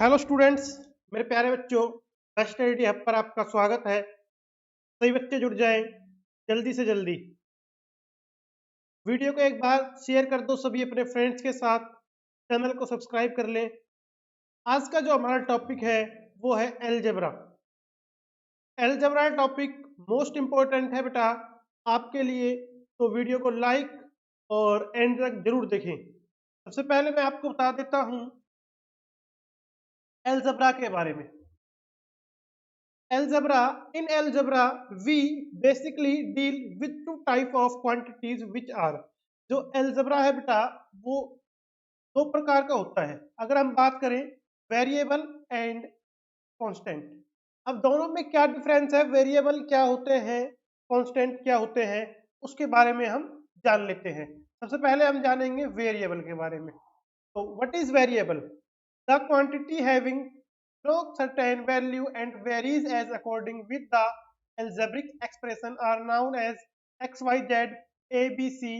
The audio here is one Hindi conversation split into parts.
हेलो स्टूडेंट्स, मेरे प्यारे बच्चों। फर्स्ट स्टडी हब पर आपका स्वागत है। सभी बच्चे जुड़ जाएं जल्दी से जल्दी। वीडियो को एक बार शेयर कर दो सभी अपने फ्रेंड्स के साथ। चैनल को सब्सक्राइब कर लें। आज का जो हमारा टॉपिक है वो है algebra. Algebra topic most important है बेटा आपके लिए, तो वीडियो को लाइक और एंड तक जरूर देखें। सबसे पहले मैं आपको बता देता हूँ अलजेब्रा के बारे में। In algebra, we basically deal with two type of quantities which are, जो algebra है बेटा वो दो प्रकार का होता है। अगर हम बात करें वेरिएबल एंड कांस्टेंट, अब दोनों में क्या डिफरेंस है, वेरिएबल क्या होते हैं, कांस्टेंट क्या होते हैं, उसके बारे में हम जान लेते हैं। सबसे पहले हम जानेंगे वेरिएबल के बारे में। तो what is variable? The quantity having no certain value and varies as according with the algebraic expression are known as x, y, z, a, b, c,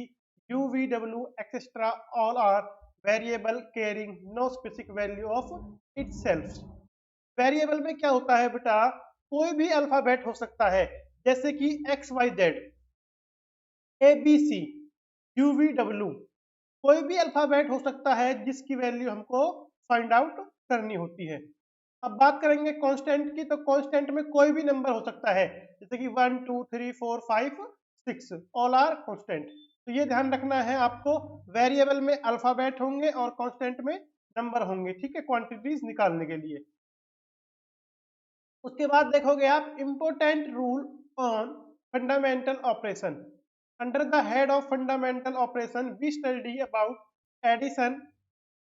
u, v, w, etc. All are variable carrying no specific value of itself. Variable में क्या होता है बेटा, कोई भी अल्फाबेट हो सकता है, जैसे कि X Y Z, A B C, U V W, कोई भी अल्फाबेट हो सकता है जिसकी वैल्यू हमको फाइंड आउट करनी होती है। अब बात करेंगे कांस्टेंट की, तो कांस्टेंट में कोई भी नंबर हो सकता है, जैसे कि 1 2 3 4 5 6, ऑल आर कांस्टेंट। तो ये ध्यान रखना है आपको, वेरिएबल में अल्फाबेट होंगे और कांस्टेंट में नंबर होंगे, ठीक है, क्वांटिटीज निकालने के लिए। उसके बाद देखोगे आप important rule on fundamental operation. Under the head of fundamental operation we study about addition,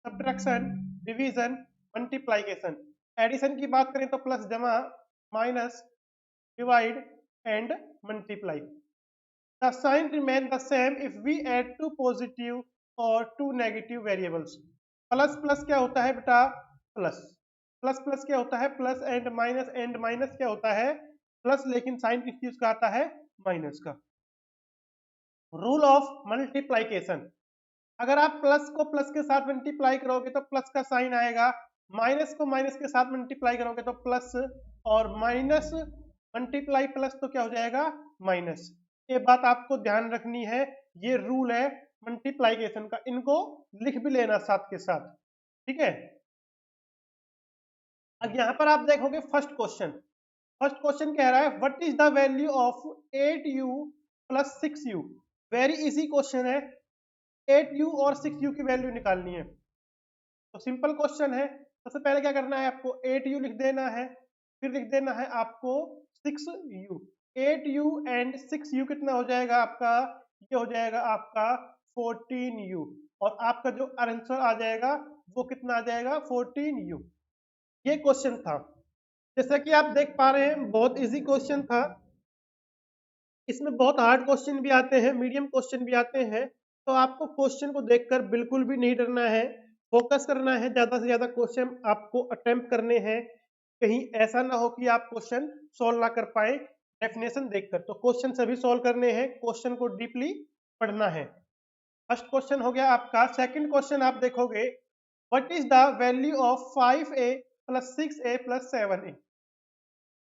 subtraction, division, multiplication. Addition की बात करें तो प्लस, जमा, minus, divide and multiply. The sign remain the same if we add two positive और two negative variables. Plus plus क्या होता है बेटा, प्लस प्लस प्लस क्या होता है, प्लस, एंड माइनस क्या होता है, प्लस, लेकिन साइन किस चीज का आता है, माइनस का। रूल ऑफ मल्टीप्लाइकेशन, अगर आप प्लस को प्लस के साथ मल्टीप्लाई करोगे तो प्लस का साइन आएगा, माइनस को माइनस के साथ मल्टीप्लाई करोगे तो प्लस, और माइनस मल्टीप्लाई प्लस तो क्या हो जाएगा, माइनस। ये बात आपको ध्यान रखनी है, ये रूल है मल्टीप्लाइकेशन का, इनको लिख भी लेना साथ के साथ, ठीक है। अब यहाँ पर आप देखोगे फर्स्ट क्वेश्चन कह रहा है what is the value of 8u plus 6u। Very easy question है, 8u और 6u की वैल्यू निकालनी है। तो सिंपल क्वेश्चन है, सबसे पहले क्या करना है आपको, 8u लिख देना है, फिर लिख देना है आपको 6u। 8u एंड 6u कितना हो जाएगा आपका, ये हो जाएगा आपका 14u, और आपका जो आंसर आ जाएगा वो कितना आ जाएगा, 14u। ये क्वेश्चन था, जैसा कि आप देख पा रहे हैं बहुत इजी क्वेश्चन था। इसमें बहुत हार्ड क्वेश्चन भी आते हैं, मीडियम क्वेश्चन भी आते हैं, तो आपको क्वेश्चन को देखकर बिल्कुल भी नहीं डरना है, फोकस करना है, ज्यादा से ज्यादा क्वेश्चन आपको अटेम्प्ट करने हैं। कहीं ऐसा ना हो कि आप क्वेश्चन सॉल्व ना कर पाए डेफिनेशन देखकर, तो क्वेश्चन सभी सॉल्व करने हैं, क्वेश्चन को डीपली पढ़ना है। फर्स्ट क्वेश्चन हो गया आपका। सेकंड क्वेश्चन आप देखोगे, what is the value of 5a plus 6a plus 7a।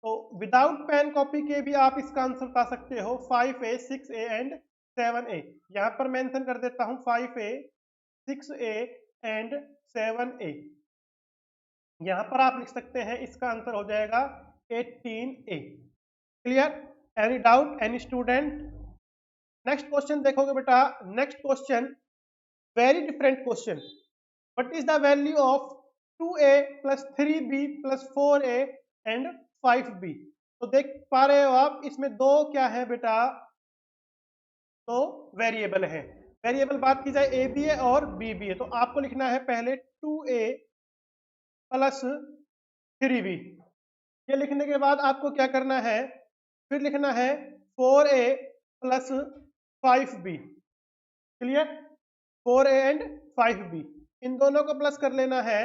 तो विदाउट पेन कॉपी के भी आप इसका आंसर बता सकते हो, 5a 6a एंड 7a। यहाँ पर मेंशन कर देता हूँ 5a 6a एंड 7a। यहाँ पर आप लिख सकते हैं, इसका आंसर हो जाएगा 18a। Clear? Any doubt, any student? Next question देखोगे बेटा, next question very different question. What is the value of 2a plus 3b plus 4a and 5b। तो देख पा रहे हो आप, इसमें दो क्या है बेटा, दो वेरिएबल है। वेरिएबल बात की जाए ए बी है और बी बी है, तो आपको लिखना है पहले 2a प्लस 3b। ये लिखने के बाद आपको क्या करना है, फिर लिखना है 4a plus 5b। Clear? 4a and 5b, इन दोनों को प्लस कर लेना है।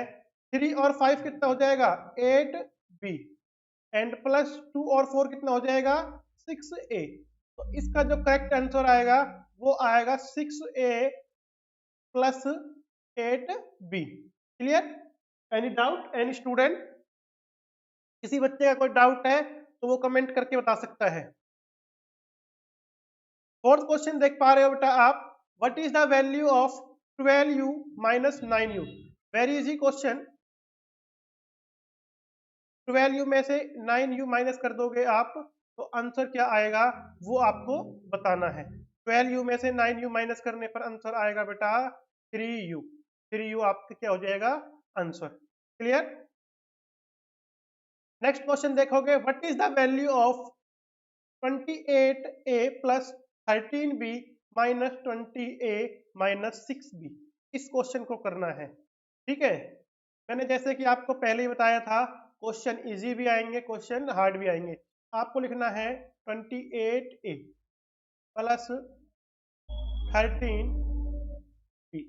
3 और 5 कितना हो जाएगा, 8b, एंड प्लस 2 और 4 कितना हो जाएगा, 6a। तो इसका जो करेक्ट आंसर आएगा वो आएगा 6a plus 8b। Clear? Any doubt, any student? किसी बच्चे का कोई डाउट है तो वो कमेंट करके बता सकता है। फोर्थ क्वेश्चन देख पा रहे हो बेटा आप, what is the value of 12u minus 9u? Very easy question. 12u में से 9u माइनस कर दोगे आप तो आंसर क्या आएगा वो आपको बताना है। 12u में से 9u माइनस करने पर आंसर आएगा बेटा 3u। 3u आपका क्या हो जाएगा आंसर। क्लियर? नेक्स्ट क्वेश्चन देखोगे, what is the value of 28a plus 13b minus 20a minus 6b? इस क्वेश्चन को करना है। ठीक है, मैंने जैसे कि आपको पहले ही बताया था, क्वेश्चन इजी भी आएंगे, क्वेश्चन हार्ड भी आएंगे। आपको लिखना है 28a प्लस 13b,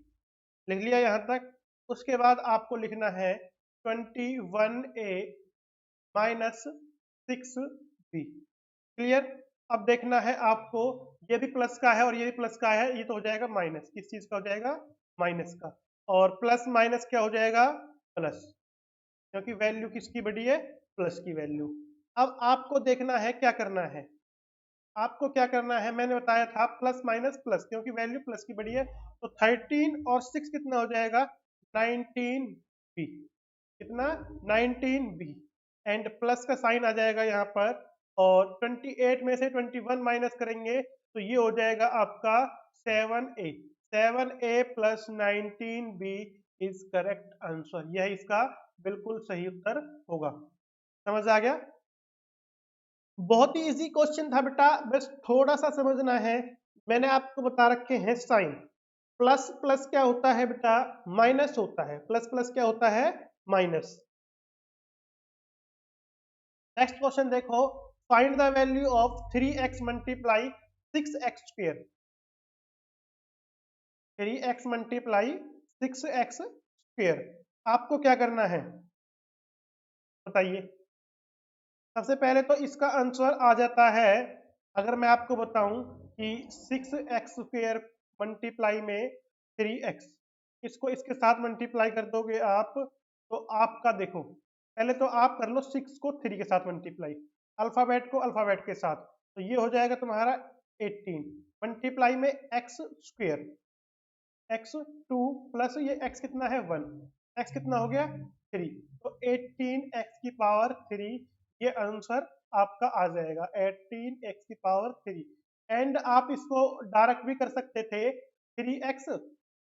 लिख लिया यहाँ तक। उसके बाद आपको लिखना है 21a माइनस 6b। क्लियर? अब देखना है आपको, ये भी प्लस का है और ये भी प्लस का है, ये तो हो जाएगा माइनस। किस चीज का हो जाएगा? माइनस का। और प्लस माइनस क्या हो जाएगा? प्लस, क्योंकि वैल्यू किसकी बड़ी है? प्लस की वैल्यू। अब आपको देखना है क्या करना है, आपको क्या करना है, मैंने बताया था प्लस माइनस प्लस, क्योंकि वैल्यू प्लस की बड़ी है। तो 13 और 6 कितना हो जाएगा? 19b। कितना? 19b। एंड प्लस का साइन आ जाएगा यहाँ पर, और 28 में से 21 माइनस करेंगे तो ये हो जाएगा आपका 7a। 7a plus 19b is correct answer. यह इसका बिल्कुल सही उत्तर होगा। समझ आ गया? बहुत ही इजी क्वेश्चन था बेटा, बस थोड़ा सा समझना है। मैंने आपको बता रखे हैं साइन। प्लस प्लस क्या होता है बेटा? माइनस होता है। प्लस प्लस क्या होता है? माइनस। नेक्स्ट क्वेश्चन देखो, find the value of 3x multiply 6x square. 3x multiply 6x square, आपको क्या करना है बताइए। सबसे पहले तो इसका आंसर आ जाता है, अगर मैं आपको बताऊं कि 6x स्क्वायर मल्टीप्लाई में 3x, इसको इसके साथ मल्टीप्लाई कर दोगे आप तो आपका देखो, पहले तो आप कर लो 6 को 3 के साथ मल्टीप्लाई, अल्फाबेट को अल्फाबेट के साथ, तो ये हो जाएगा तुम्हारा 18 मल्टीप्लाई में x स्क्वायर, x2 प्लस ये x कितना है 1, x कितना हो गया 3, तो 18x की पावर 3, ये आंसर आपका आ जाएगा 18x की पावर 3। एंड आप इसको डायरेक्ट भी कर सकते थे, 3x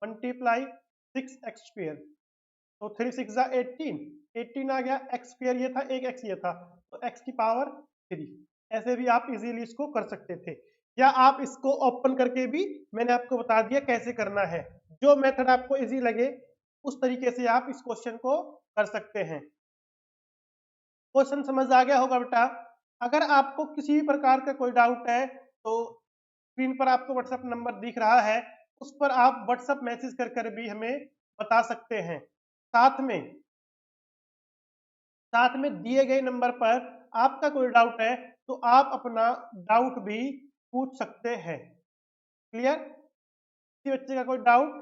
मल्टीप्लाई 6x स्क्वायर, तो 3 6 18, 18 आ गया, x स्क्वायर ये था, एक x ये था, तो x की पावर 3। ऐसे भी आप इजीली इसको कर सकते थे, या आप इसको ओपन करके भी मैंने आपको बता दिया कैसे करना है। जो मेथड आपको इजी लगे उस तरीके से आप इस क्वेश्चन को कर सकते हैं। क्वेश्चन समझ आ गया होगा बेटा। अगर आपको किसी भी प्रकार का कोई डाउट है तो स्क्रीन पर आपको व्हाट्सएप नंबर दिख रहा है, उस पर आप व्हाट्सएप मैसेज कर कर भी हमें बता सकते हैं। साथ में दिए गए नंबर पर आपका कोई डाउट है तो आप अपना डाउट भी पूछ सकते हैं। क्लियर? किसी बच्चे का कोई डाउट?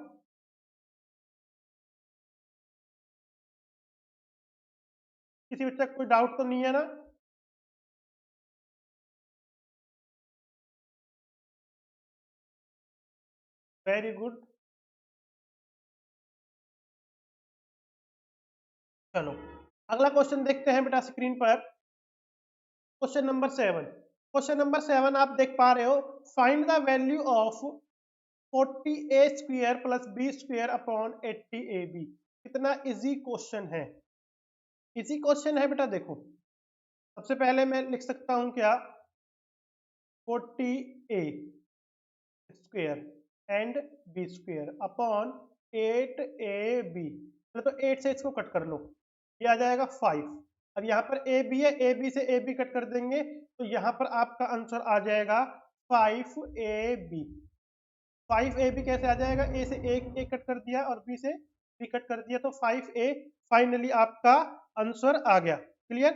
किसी बच्चे का कोई डाउट तो नहीं है ना? Very good. चलो अगला क्वेश्चन देखते हैं बेटा स्क्रीन पर। Question number 7। क्वेश्चन नंबर 7 आप देख पा रहे हो, find the value of 40a square plus b square upon 80ab। कितना इजी क्वेश्चन है। इजी क्वेश्चन है बेटा। देखो सबसे पहले मैं लिख सकता हूं क्या, 40a square and b square upon 8ab, तो 8 से इसको कट कर लो, ये आ जाएगा 5। अब यहाँ पर ए बी है, ए बी से ए बी कट कर देंगे तो यहाँ पर आपका आंसर आ जाएगा 5ab। 5ab कैसे आ जाएगा, ए से एक ए कट कर दिया और बी से बी कट कर दिया, तो 5a फाइनली आपका आंसर आ गया। क्लियर?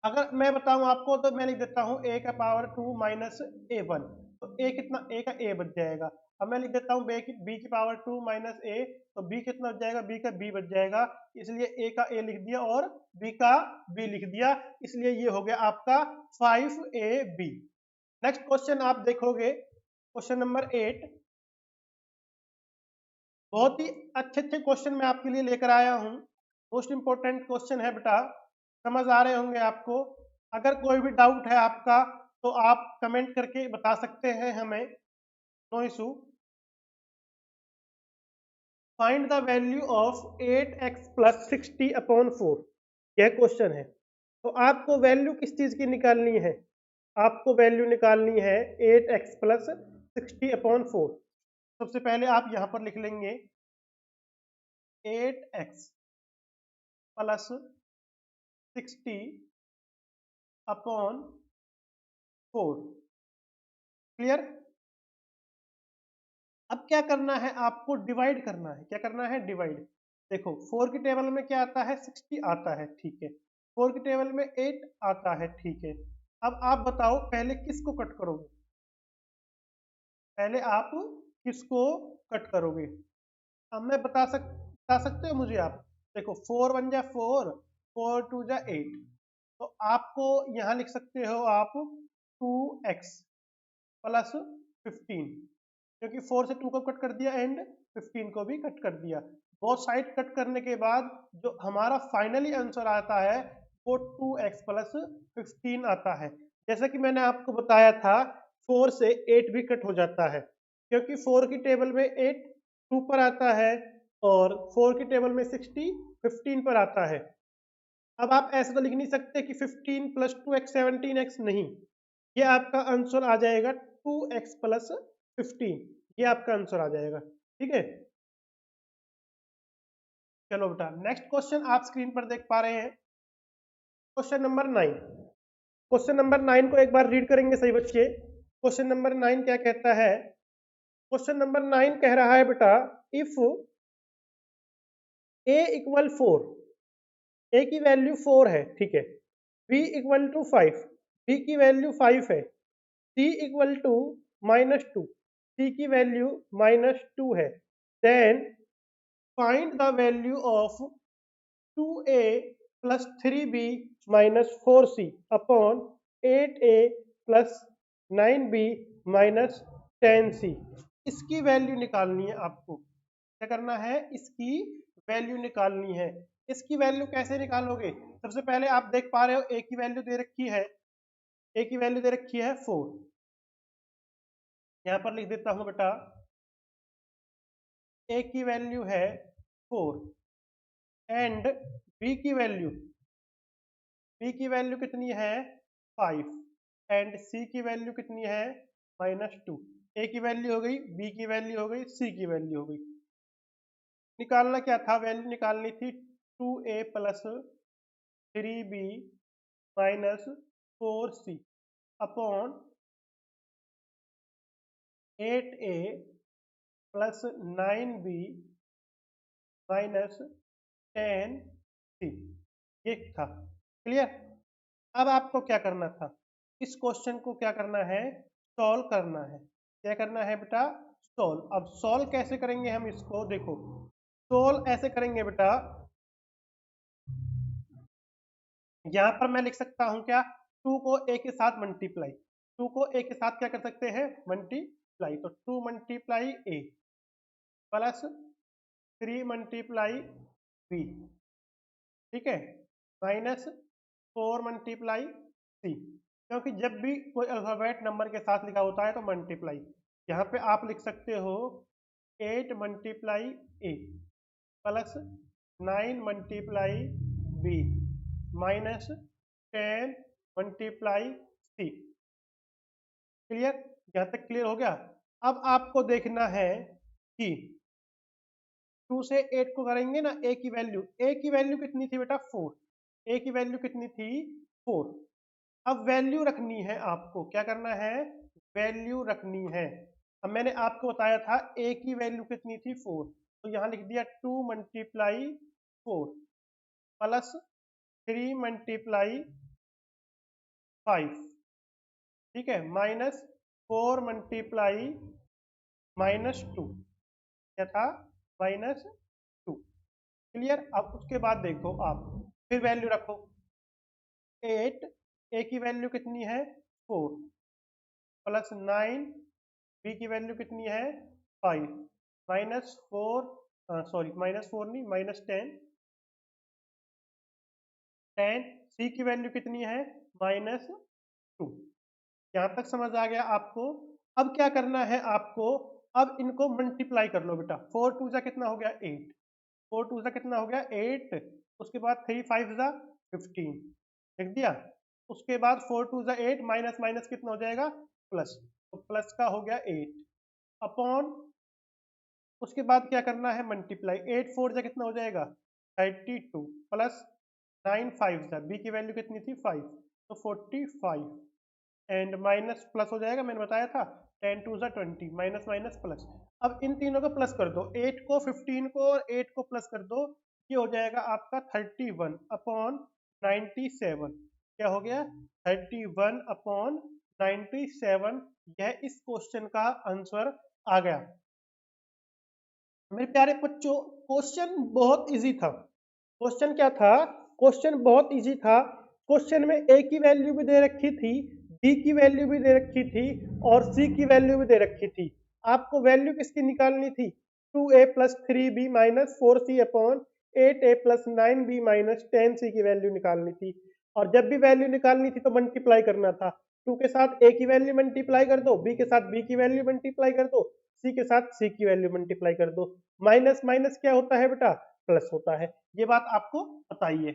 अगर मैं बताऊं आपको तो मैं लिख देता हूं a का पावर 2 माइनस a1, तो a कितना, a का a बच जाएगा, अब मैं लिख देता हूँ बी की पावर 2 माइनस ए, तो बी कितना बच जाएगा, बी का बी बच जाएगा, इसलिए ए का ए लिख दिया और बी का बी लिख दिया, इसलिए ये हो गया आपका 5ab। नेक्स्ट क्वेश्चन आप देखोगे, क्वेश्चन नंबर 8। बहुत ही अच्छे अच्छे क्वेश्चन मैं आपके लिए लेकर आया हूँ, मोस्ट इंपोर्टेंट क्वेश्चन है बेटा, समझ आ रहे होंगे आपको। अगर कोई भी डाउट है आपका तो आप कमेंट करके बता सकते हैं हमें, no issue. Find the value of 8x plus 60 upon 4, यह क्वेश्चन है। तो आपको वैल्यू किस चीज की निकालनी है, आपको वैल्यू निकालनी है 8x प्लस 60 अपॉन 4। सबसे पहले आप यहां पर लिख लेंगे 8x प्लस 60 अपॉन 4। क्लियर। अब क्या करना है, आपको डिवाइड करना है। क्या करना है, डिवाइड। देखो 4 की टेबल में क्या आता है, 60 आता है, ठीक है। 4 की टेबल में 8 आता है, ठीक है। अब आप बताओ पहले किसको कट करोगे, पहले आप किसको कट करोगे। अब मैं बता सकते हो मुझे आप। देखो 4 1 जा 4, 4 2 जा 8, तो आपको यहाँ लिख सकते हो आप 2x प्लस 15, क्योंकि 4 से 2 को कट कर दिया एंड 15 को भी कट कर दिया। बोथ साइड कट करने के बाद जो हमारा फाइनली आंसर आता है वो 2x प्लस 15 आता है। जैसा कि मैंने आपको बताया था 4 से 8 भी कट हो जाता है, क्योंकि 4 की टेबल में 8 2 पर आता है और 4 की टेबल में 60 15 पर आता है। अब आप ऐसा तो लिख नहीं सकते कि 15 प्लस 2x 17x, नहीं, ये आपका आंसर आ जाएगा 2x प्लस 15, ये आपका आंसर आ जाएगा, ठीक है। चलो बेटा नेक्स्ट क्वेश्चन आप स्क्रीन पर देख पा रहे हैं, क्वेश्चन नंबर 9। क्वेश्चन नंबर 9 को एक बार रीड करेंगे सही बच्चे। क्वेश्चन नंबर 9 क्या कहता है, क्वेश्चन नंबर 9 कह रहा है बेटा, इफ a इक्वल 4, a की वैल्यू 4 है, ठीक है, b इक्वल टू 5, b की वैल्यू 5 है, c इक्वल टू -2, c की वैल्यू -2 है, then find the value of 2a plus 3b minus 4c upon 8a plus 9b minus 10c। इसकी वैल्यू निकालनी है आपको। क्या करना है, इसकी वैल्यू निकालनी है। इसकी वैल्यू कैसे निकालोगे, सबसे पहले आप देख पा रहे हो a की वैल्यू दे रखी है, a की वैल्यू दे रखी है 4, यहां पर लिख देता हूं बेटा a की वैल्यू है 4 एंड b की वैल्यू कितनी है 5 एंड c की वैल्यू कितनी है -2। a की वैल्यू हो गई, b की वैल्यू हो गई, c की वैल्यू हो गई। निकालना क्या था, वैल्यू निकालनी थी 2a plus 3b minus 4c upon 8a plus 9b minus 10c, ये था। क्लियर। अब आपको क्या करना था, इस क्वेश्चन को क्या करना है, सॉल्व करना है। क्या करना है बेटा, सॉल्व। अब सॉल्व कैसे करेंगे हम इसको, देखो सॉल्व ऐसे करेंगे बेटा, यहां पर मैं लिख सकता हूं क्या, 2 को a के साथ मल्टीप्लाई, 2 को a के साथ क्या कर सकते हैं, मल्टीप्लाई, तो 2 multiply a plus 3 multiply b, ठीक है, माइनस 4 मल्टीप्लाई सी, क्योंकि जब भी कोई अल्फाबेट नंबर के साथ लिखा होता है तो मल्टीप्लाई। यहाँ पे आप लिख सकते हो 8 multiply A plus 9 multiply B minus 10 multiply C. Clear, यहाँ तक क्लियर हो गया। अब आपको देखना है कि 2 से 8 को करेंगे ना, ए की वैल्यू कितनी थी बेटा 4, ए की वैल्यू कितनी थी 4। अब वैल्यू रखनी है आपको, क्या करना है, वैल्यू रखनी है। अब मैंने आपको बताया था ए की वैल्यू कितनी थी 4, तो यहाँ लिख दिया 2 मल्टीप्लाई 4 प्लस 3 मल्टीप्लाई 5, ठीक है, माइनस 4 मल्टीप्लाई -2 क्या था, -2। क्लियर। अब उसके बाद देखो आप फिर वैल्यू रखो 8, ए की वैल्यू कितनी है 4, प्लस 9 बी की वैल्यू कितनी है 5, -4 सॉरी -4 नहीं -10, 10 सी की वैल्यू कितनी है -2। यहाँ तक समझ आ गया आपको। अब क्या करना है आपको, अब इनको मल्टीप्लाई कर लो बेटा। 4 2 जा कितना हो गया 8, 4 2 जा कितना हो गया 8, उसके बाद 3 5 जा 15, लिख दिया। उसके बाद 4 2 जा 8, माइनस माइनस कितना हो जाएगा प्लस, तो प्लस का हो गया 8 अपॉन, उसके बाद क्या करना है मल्टीप्लाई, 8 4 जा कितना हो जाएगा 32, प्लस 9 5 जा, बी की वैल्यू कितनी थी 5, तो 45 एंड माइनस प्लस हो जाएगा, मैंने बताया था 10 2 जा 20, माइनस माइनस प्लस। अब इन तीनों को प्लस कर दो, 8 को 15 को और 8 को प्लस कर दो, ये हो जाएगा आपका 31 अपॉन 97। क्या हो गया 31 अपॉन 97। यह इस क्वेश्चन का आंसर आ गया। मेरे प्यारे बच्चों, क्वेश्चन बहुत इजी था। क्वेश्चन क्या था, क्वेश्चन बहुत इजी था। क्वेश्चन में ए की वैल्यू भी दे रखी थी, बी की वैल्यू भी दे रखी थी और सी की वैल्यू भी दे रखी थी। आपको वैल्यू किसकी निकालनी थी, 2a plus 3b minus 4c upon 8a plus 9b minus 10c की वैल्यू निकालनी थी। और जब भी वैल्यू निकालनी थी तो मल्टीप्लाई करना था। 2 के साथ a की वैल्यू मल्टीप्लाई कर दो, b के साथ b की वैल्यू मल्टीप्लाई कर दो, सी के साथ सी की वैल्यू मल्टीप्लाई कर दो। माइनस माइनस क्या होता है बेटा, प्लस होता है। ये बात आपको बताइए।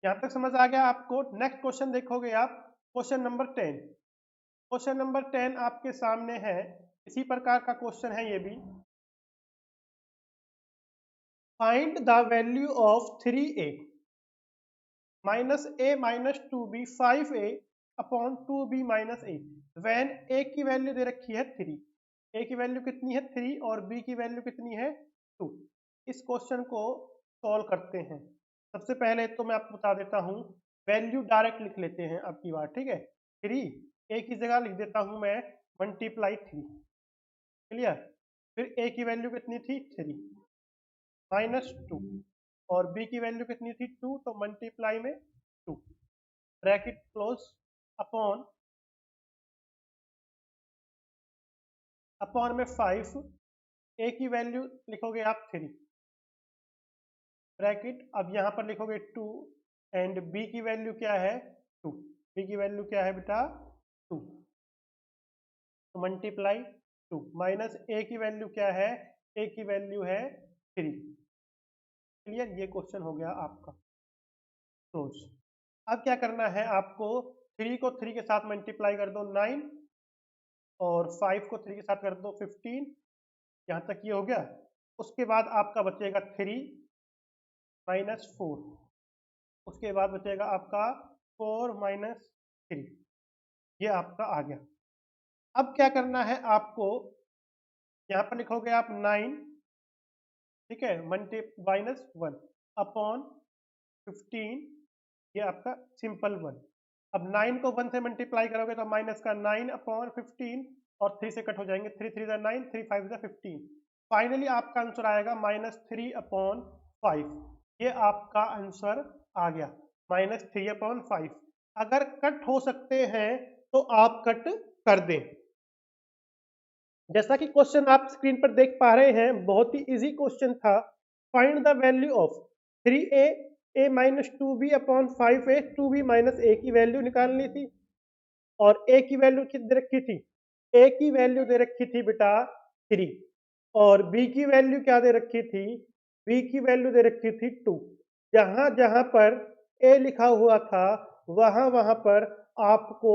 यहां तक समझ आ गया आपको। नेक्स्ट क्वेश्चन देखोगे आप, क्वेश्चन नंबर 10। क्वेश्चन नंबर 10 आपके सामने है, इसी प्रकार का क्वेश्चन है ये भी। Find the value of 3a minus a minus 2b 5a upon 2b minus a when a की वैल्यू दे रखी है 3, a की वैल्यू कितनी है 3 और b की वैल्यू कितनी है 2। इस क्वेश्चन को सॉल्व करते हैं। सबसे पहले तो मैं आपको बता देता हूँ, वैल्यू डायरेक्ट लिख लेते हैं अब की बार, ठीक है। 3 a की जगह लिख देता हूँ मैं मल्टीप्लाई 3, क्लियर। फिर a की वैल्यू कितनी थी 3 माइनस 2 और b की वैल्यू कितनी थी 2, तो मल्टीप्लाई में 2 ब्रैकेट क्लोज अपॉन में 5, a की वैल्यू लिखोगे आप 3 ब्रैकेट, अब यहाँ पर लिखोगे 2 एंड b की वैल्यू क्या है 2, b की वैल्यू क्या है बेटा 2, तो मल्टीप्लाई 2 माइनस a की वैल्यू क्या है, a की वैल्यू है 3। क्लियर, ये क्वेश्चन हो गया आपका क्लोज। अब क्या करना है आपको, 3 को 3 के साथ मल्टीप्लाई कर दो 9 और 5 को 3 के साथ कर दो 15, यहाँ तक ये हो गया। उसके बाद आपका बचेगा 3 माइनस 4, उसके बाद बचेगा आपका 4 माइनस 3, ये आपका आ गया। अब क्या करना है आपको, यहाँ पर लिखोगे आप 9, ठीक है, माइनस 1 अपॉन 15, ये आपका सिंपल 1। अब 9 को 1 से मल्टीप्लाई करोगे तो माइनस का 9 अपॉन 15 और 3 से कट हो जाएंगे, 3 3 जा 9, 3 5 जा 15। फाइनली आपका आंसर आएगा -3 अपॉन 5। ये आपका आंसर आ गया -3 अपॉन 5। अगर कट हो सकते हैं तो आप कट कर दें। जैसा कि क्वेश्चन आप स्क्रीन पर देख पा रहे हैं, बहुत ही इजी क्वेश्चन था। Find the value of 3a a minus 2b upon 5a 2b minus a की वैल्यू निकालनी थी। और a की वैल्यू कितनी दे रखी थी, a की वैल्यू दे रखी थी बेटा 3 और b की वैल्यू क्या दे रखी थी, b की वैल्यू दे रखी थी 2। जहां जहां पर a लिखा हुआ था वहां वहां पर आपको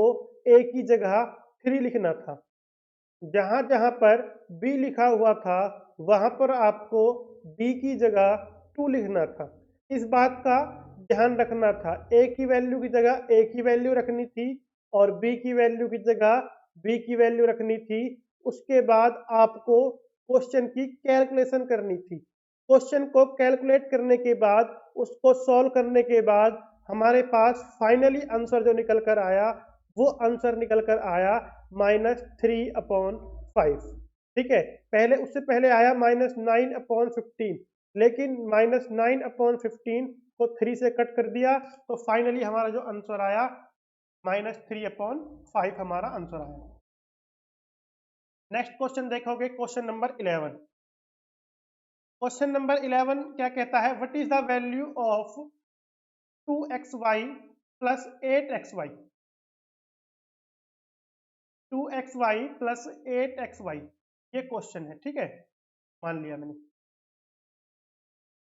a की जगह 3 लिखना था। जहां जहां पर b लिखा हुआ था वहां पर आपको b की जगह 2 लिखना था। इस बात का ध्यान रखना था, a की वैल्यू की जगह a की वैल्यू रखनी थी और b की वैल्यू की जगह b की वैल्यू रखनी थी। उसके बाद आपको क्वेश्चन की कैलकुलेशन करनी थी। क्वेश्चन को कैलकुलेट करने के बाद, उसको सॉल्व करने के बाद हमारे पास फाइनली आंसर जो निकल कर आया, वो आंसर निकल कर आया -3 अपॉन 5। ठीक है, पहले उससे पहले आया -9/15, लेकिन -9/15 को 3 से कट कर दिया, तो फाइनली हमारा जो आंसर आया -3/5 हमारा आंसर आया। नेक्स्ट क्वेश्चन देखोगे, क्वेश्चन नंबर 11। क्वेश्चन नंबर 11 क्या कहता है, what is the value of 2xy plus 8xy, 2xy plus 8xy, ये क्वेश्चन है। ठीक है, मान लिया मैंने,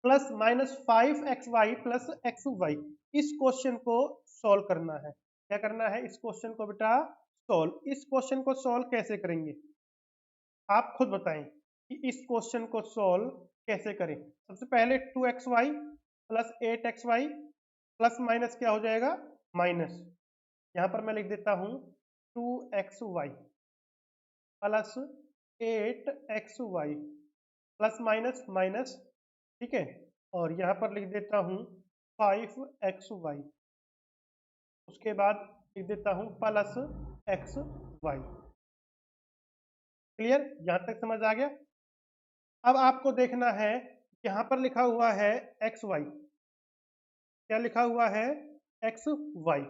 प्लस -5xy प्लस xy। इस क्वेश्चन को सॉल्व करना है। क्या करना है, इस क्वेश्चन को बेटा सॉल्व। इस क्वेश्चन को सॉल्व कैसे करेंगे, आप खुद बताएं कि इस क्वेश्चन को सॉल्व कैसे करें। सबसे पहले 2xy plus 8xy plus minus क्या हो जाएगा, माइनस। यहाँ पर मैं लिख देता हूँ 2xy plus 8xy plus minus minus. ठीक है, और यहाँ पर लिख देता हूँ 5xy, उसके बाद लिख देता हूँ प्लस xy। क्लियर, यहाँ तक समझ आ गया। अब आपको देखना है, यहाँ पर लिखा हुआ है xy, क्या लिखा हुआ है, xy।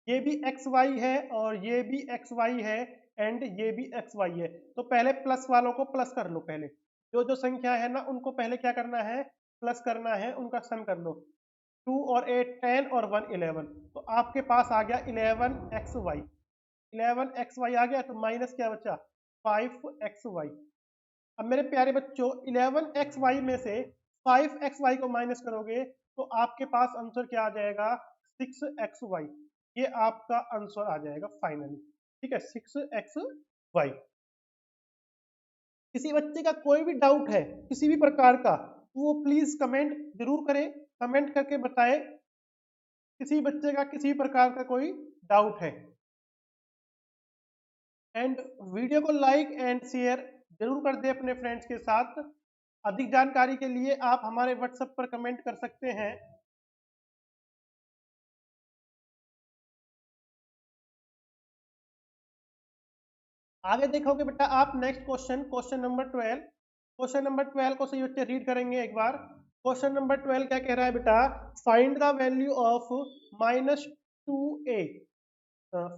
ये भी xy है और ये भी xy है एंड ये भी xy है। तो पहले प्लस वालों को प्लस कर लो, पहले जो जो संख्या है ना उनको पहले क्या करना है, प्लस करना है, उनका सम कर लो। 2 और 8 10 और 1 11, तो आपके पास आ गया 11xy। 11xy आ गया, तो माइनस क्या बचा, 5xy। अब मेरे प्यारे बच्चों 11xy में से 5xy को माइनस करोगे तो आपके पास आंसर क्या आ जाएगा, 6xy। ये आपका आंसर आ जाएगा फाइनली। ठीक है, 6xy। किसी बच्चे का कोई भी डाउट है किसी भी प्रकार का, तो वो प्लीज कमेंट जरूर करें, कमेंट करके बताएं किसी बच्चे का किसी प्रकार का कोई डाउट है। एंड वीडियो को लाइक एंड शेयर जरूर कर दें अपने फ्रेंड्स के साथ। अधिक जानकारी के लिए आप हमारे व्हाट्सएप पर कमेंट कर सकते हैं। आगे देखोगे बेटा आप next question, question number 12। Question number 12 को सही बच्चे रीड करेंगे एक बार। क्वेश्चन नंबर 12 क्या कह रहा है बेटा, find the value of -2a,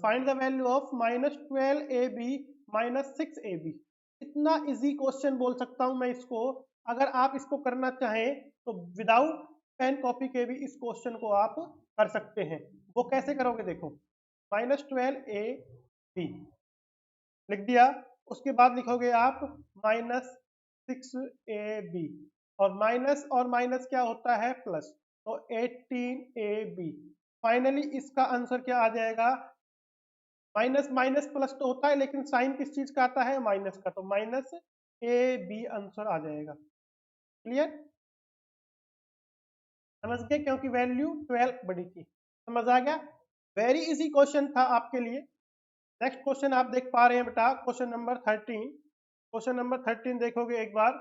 find the value of -12ab -6ab। इतना इजी क्वेश्चन बोल सकता हूं मैं इसको। अगर आप इसको करना चाहें तो विदाउट पेन कॉपी के भी इस क्वेश्चन को आप कर सकते हैं। वो कैसे करोगे देखो, -12ab लिख दिया, उसके बाद लिखोगे आप -6ab, और माइनस क्या होता है, प्लस, तो 18ab। फाइनली इसका आंसर क्या आ जाएगा, माइनस माइनस प्लस तो होता है लेकिन साइन किस चीज का आता है, माइनस का, तो -ab आंसर आ जाएगा। क्लियर, समझ गए, क्योंकि वैल्यू 12 बड़ी थी। समझ आ गया, वेरी इजी क्वेश्चन था आपके लिए। नेक्स्ट क्वेश्चन आप देख पा रहे हैं बेटा, क्वेश्चन नंबर 13। क्वेश्चन नंबर 13 देखोगे एक बार,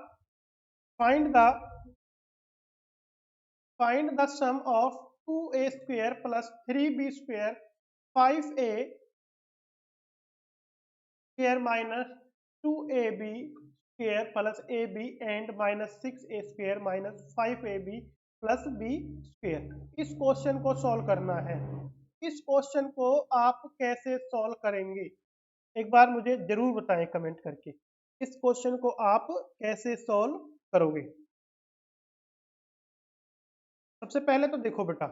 find the sum of 2a square plus 3b square 5a square minus 2ab square plus ab and -6a square minus 5ab plus b square. इस क्वेश्चन को सॉल्व करना है। इस क्वेश्चन को आप कैसे सॉल्व करेंगे, एक बार मुझे जरूर बताएं कमेंट करके, इस क्वेश्चन को आप कैसे सॉल्व करोगे। सबसे पहले तो देखो बेटा,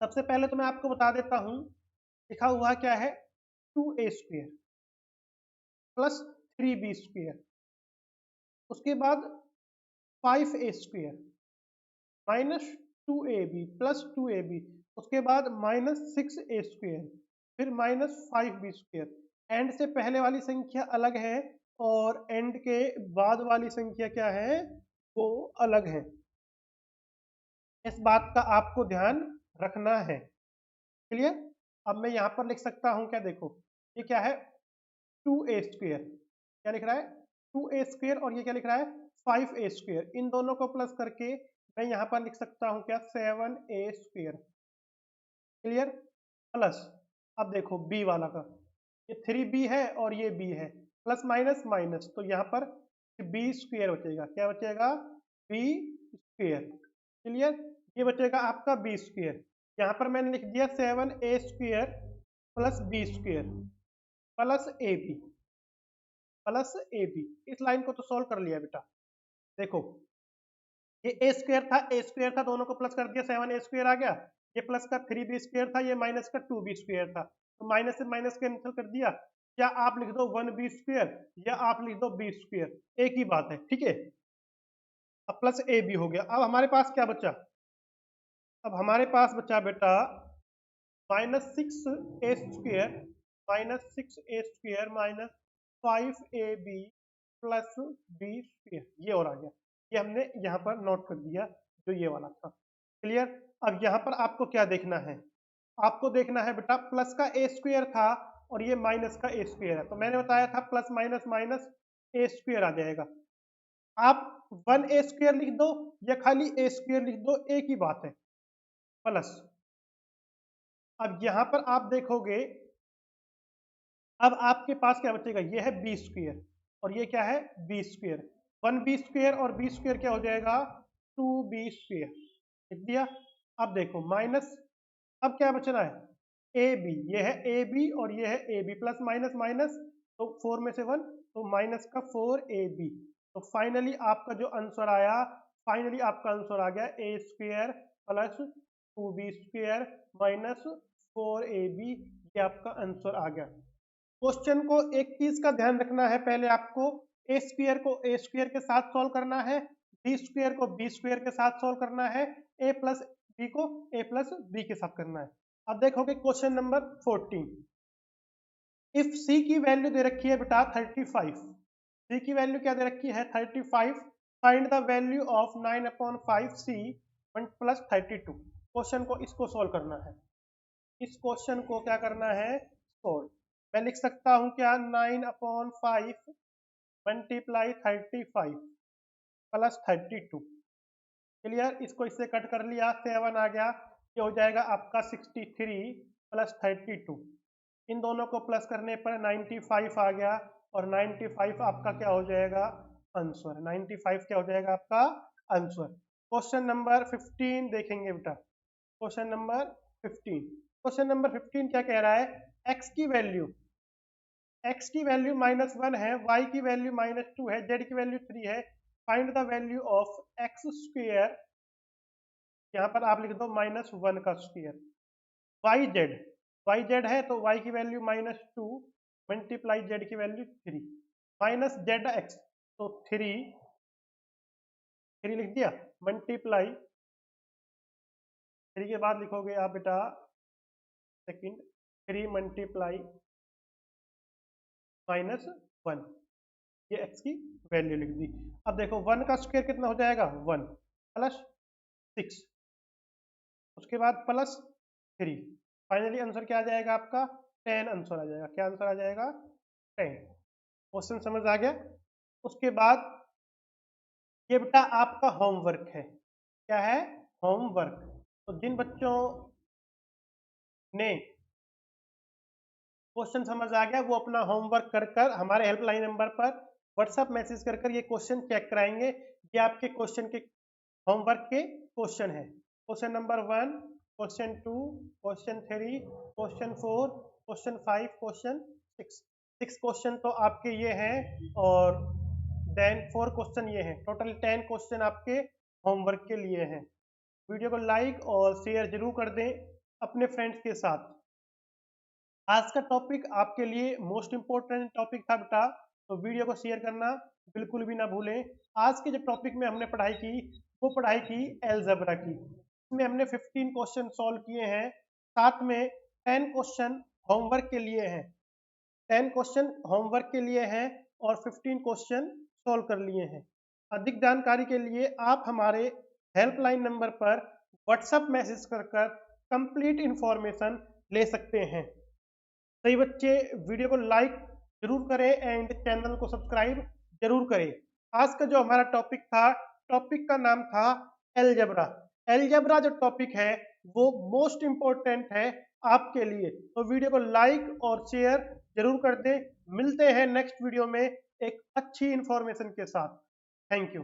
सबसे पहले तो मैं आपको बता देता हूं, लिखा हुआ क्या है, 2a square plus 3b square, उसके बाद 5a square minus 2ab plus 2ab, उसके बाद -6a स्क्वायर, फिर -5b स्क्वायर। एंड से पहले वाली संख्या अलग है और एंड के बाद वाली संख्या क्या है, वो अलग है। इस बात का आपको ध्यान रखना है। क्लियर, अब मैं यहाँ पर लिख सकता हूँ क्या, देखो ये क्या है, 2a स्क्वायर, क्या लिख रहा है, 2a स्क्वायर, और ये क्या लिख रहा है, 5a स्क्वायर। इन दोनों को प्लस करके मैं यहाँ पर लिख सकता हूँ क्या, 7a स्क्वायर। क्लियर, प्लस, अब देखो b वाला का, ये 3b है और ये b है, प्लस माइनस माइनस, तो यहाँ पर बी स्क्वेयर बचेगा। क्या बचेगा? B square. क्लियर? ये बचेगा आपका बी स्क्वेयर। यहाँ पर मैंने लिख दिया 7a square plus b square plus a b plus a b. इस लाइन को तो सॉल्व कर लिया बेटा। देखो ये ए स्क्वेयर था, ए स्क्वेयर था, दोनों को प्लस कर दिया, 7a स्क्वेयर आ गया। ये प्लस का 3b स्क्वेयर था, ये माइनस का 2b स्क्वेयर था, तो माइनस से माइनस कैंसिल कर दिया। या आप लिख दो 1b स्क्वेयर या आप लिख दो b स्क्वेयर, एक ही बात है, ठीक है। अब प्लस ए बी हो गया। अब हमारे पास क्या बचा? अब हमारे पास बचा बेटा -6a square minus 5ab plus b square, ये और आ गया। ये हमने यहाँ पर नोट कर दिया, जो ये वाला था। क्लियर? अब यहाँ पर आपको क्या देखना है? आपको देखना है बेटा प्लस का ए स्क्वेयर था और ये माइनस का ए स्क्वेयर है, तो मैंने बताया था प्लस माइनस माइनस ए स्क्वेयर आ जाएगा। आप 1a स्क्वेयर लिख दो या खाली ए स्क्वेयर लिख दो, एक ही बात है, प्लस। अब यहाँ पर आप देखोगे, अब आपके पास क्या बचेगा? ये है बी स्क्वेयर और ये क्या है? B square. 1b स्क्वेयर और बी स्क्वेयर क्या हो जाएगा? 2b square. लिख दिया। अब देखो माइनस, अब क्या बचना है? ए बी, ये है ए बी और ये है a b, plus minus minus, तो 4 में से 1, तो माइनस का 4ab। तो फाइनली आपका जो आंसर आया, फाइनली आपका आंसर आ गया A square plus 2b square minus 4ab। ये आपका आंसर आ गया। क्वेश्चन को एक चीज का ध्यान रखना है, पहले आपको ए स्क्वेयर को ए स्क्वेयर के साथ सॉल्व करना है, बी स्क्वेयर को बी स्क्वेयर के साथ सॉल्व करना है, ए प्लस बी को ए प्लस बी के साथ करना है। अब देखोगे क्वेश्चन नंबर 14। इफ सी की वैल्यू दे रखी है बेटा 35, सी की वैल्यू क्या दे रखी है? 35, find the value of 9/5 c plus 32। Question को इसको सॉल्व करना है, इस क्वेश्चन को क्या करना है? सॉल्व। मैं लिख सकता हूं क्या? 9/5 मल्टीप्लाई 35 प्लस 32। क्लियर? इसको इससे कट कर लिया, 7 आ गया, ये हो जाएगा आपका 63 प्लस 32। इन दोनों को प्लस करने पर 95 आ गया और 95 आपका क्या हो जाएगा? आंसर। 95 क्या हो जाएगा आपका? आंसर। क्वेश्चन नंबर 15 देखेंगे बेटा। क्वेश्चन नंबर 15, क्वेश्चन नंबर 15 क्या कह रहा है? x की वैल्यू -1 है, y की वैल्यू -2 है, z की वैल्यू 3 है। Find the value of x square, यहाँ पर आप लिख दो -1 का स्क्वेयर, y z है तो y की वैल्यू -2 मल्टीप्लाई z की वैल्यू 3 माइनस zx, तो 3 लिख दिया, मल्टीप्लाई 3 के बाद लिखोगे आप बेटा सेकंड 3 मल्टीप्लाई -1, ये x की वैल्यू लिख दी। अब देखो 1 का स्क्वायर कितना हो जाएगा? 1 प्लस 6, उसके बाद प्लस 3, फाइनली आंसर क्या आ जाएगा आपका? 10 आंसर आ जाएगा। क्या आंसर आ जाएगा? 10। क्वेश्चन समझ आ गया? उसके बाद ये बेटा आपका होमवर्क है। क्या है? होमवर्क। तो जिन बच्चों ने क्वेश्चन समझ आ गया वो अपना होमवर्क कर कर हमारे हेल्पलाइन नंबर पर व्हाट्सएप मैसेज कर कर ये क्वेश्चन चेक कराएंगे। ये आपके क्वेश्चन के होमवर्क के क्वेश्चन है। Question number 1, question 2, question 3, question 4, question 5, question 6। 6 question तो आपके ये हैं और देन 4 क्वेश्चन ये हैं। टोटल 10 क्वेश्चन आपके होमवर्क के लिए हैं। वीडियो को लाइक और शेयर जरूर कर दें अपने फ्रेंड्स के साथ। आज का टॉपिक आपके लिए मोस्ट इम्पोर्टेंट टॉपिक था बेटा, तो वीडियो को शेयर करना बिल्कुल भी ना भूलें। आज के जो टॉपिक में हमने पढ़ाई की वो पढ़ाई की अलजेब्रा की। इसमें हमने 15 क्वेश्चन सॉल्व किए हैं, साथ में 10 क्वेश्चन होमवर्क के लिए हैं। 10 क्वेश्चन होमवर्क के लिए हैं और 15 क्वेश्चन सॉल्व कर लिए हैं। अधिक जानकारी के लिए आप हमारे हेल्पलाइन नंबर पर व्हाट्सएप मैसेज कर कर कंप्लीट इंफॉर्मेशन ले सकते हैं। सही बच्चे, वीडियो को लाइक जरूर करें एंड चैनल को सब्सक्राइब जरूर करें। आज का जो हमारा टॉपिक था, टॉपिक का नाम था अलजेब्रा। अलजेब्रा जो टॉपिक है वो मोस्ट इम्पोर्टेंट है आपके लिए, तो वीडियो को लाइक और शेयर जरूर कर दें। मिलते हैं नेक्स्ट वीडियो में एक अच्छी इंफॉर्मेशन के साथ। Thank you.